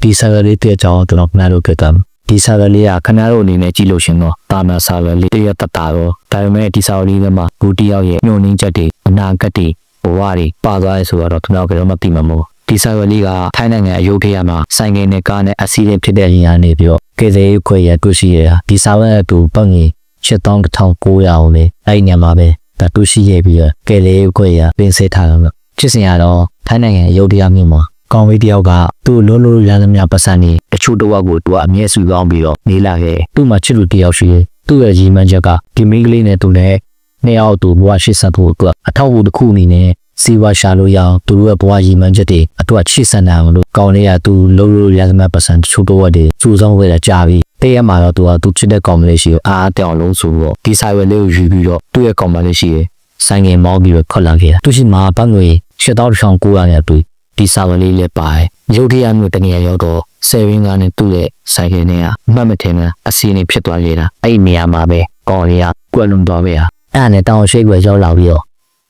ဒီစာရွက်လေးတဲ့ကြောင်းကျွန်တော်ခဏလို့ခဲ့တယ်ဒီစာရွက်လေးကခဏလို့အနေနဲ့ကြည့်လို့ရှင်တော့တာမန်စာရွက်လေးတရတတာတော့ဒါပေမဲ့ဒီစာရွက်လေးထဲမှာလူတစ်ယောက်ရဲ့ညှို့နှင်းချက်တွေအနာဂတ်တွေဘဝတွေပါသွားရဲဆိုတော့ကျွန်တော်ကတော့မသိမှာမဟုတ်ဒီစာရွက်လေးကထိုင်းနိုင်ငံအယုဒ္ဓယမှာဆိုင်ငယ်နဲ့ကားနဲ့အစီအစဉ်ဖြစ်တဲ့ရင်ကနေပြီးတော့ကေဇေးခွေရတွေ့ရှိရဒီစာရွက်အတူပတ်ငင်7900အောင်လေအဲ့ညမှာပဲဒါတွေ့ရှိရပြီးတော့ကေဇေးခွေရပင်စေထားတော့ဖြစ်စဉ်ကတော့ထိုင်းနိုင်ငံအယုဒ္ဓယမြို့မှာကောင်းဝေးတယောက်ကသူ့လုံးလုံးရသမျှပတ်စံနေတချို့တော့ကိုသူကအမြဲစုကောင်းပြီးတော့နေလာခဲ့သူ့မှာချစ်လူတယောက်ရှိတယ်သူ့ရဲ့ရီမန်းချက်ကဒီမိန်းကလေးနဲ့သူလည်းနှစ်ယောက်သူဘဝရှေ့ဆက်ဖို့အတွက်အထောက်အကူတစ်ခုအနေနဲ့စီဝါရှာလို့ရအောင်သူတို့ရဲ့ဘဝရီမန်းချက်တွေအတွက်ချစ်စံတယ်လို့ကောင်းလေးကသူလုံးလုံးရသမျှပတ်စံတချို့တော့တွေစူဆောင်းခဲ့တာကြာပြီတရက်မှာတော့သူကသူချစ်တဲ့ကောင်မလေးရှိကိုအားတောင်လုံးဆိုတော့ဒီဆိုင်ဝဲလေးကိုယူပြီးတော့သူ့ရဲ့ကောင်မလေးရှိရဲ့ဆိုင်ငယ်မောင်းပြီးတော့ခွက်လာခဲ့တာသူရှိမှာပတ်ငွေ7900နဲ့တွေ့ဒီစာဝင်လေးလည်းပါတယ်ရုတ်တရက်မျိုးတနေရာရောက်တော့7ရင်းကနေသူ့ရဲ့ဆိုင်ကလေးကအမှတ်မထင်တဲ့အစီအနေဖြစ်သွားခဲ့တာအဲ့ဒီနေရာမှာပဲကောင်းလေးကကွက်လွန်သွားပဲဟာအဲ့ဒါနဲ့တောင်ရှိခွေရောက်လာပြီးတော့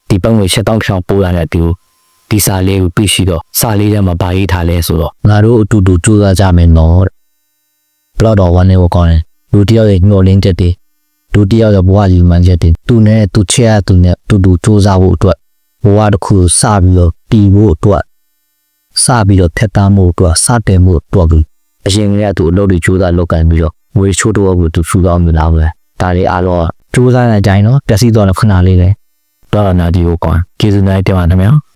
ဒီပတ်ငွေ7900ပိုးရတဲ့သူဒီစာလေးကိုပြီးရှိတော့စာလေးထဲမှာဗာရေးထားလဲဆိုတော့ငါတို့အတူတူကြိုးစားကြမယ်နော်ဘလော့တော်ဝန်နေကိုကောင်းတယ်လူတယောက်ရဲ့ညှို့လင်းချက်တွေလူတယောက်ရဲ့ဘဝကြီးမှန်ချက်တွေသူနဲ့သူချစ်ရသူနဲ့တူတူကြိုးစားဖို့အတွက်ဘဝတစ်ခုစပြီးတော့တည်ဖို့အတွက်စပြီးတော့ထက်သားမှုအတွက်စတင်မှုအတွက်အရင်ကတည်းကသူအလုပ်တွေကြိုးစားလုပ်ကိုင်ပြီးတော့ငွေချိုးတော့ကိုသူစုဆောင်းနေလာပဲဒါလေးအားလုံးကြိုးစားတဲ့အတိုင်းတော့ပျက်စီးသွားတဲ့ခဏလေးလေတော့နာဒီကိုကောင်းကျေးဇူးများတင်ပါတယ်ခင်ဗျာ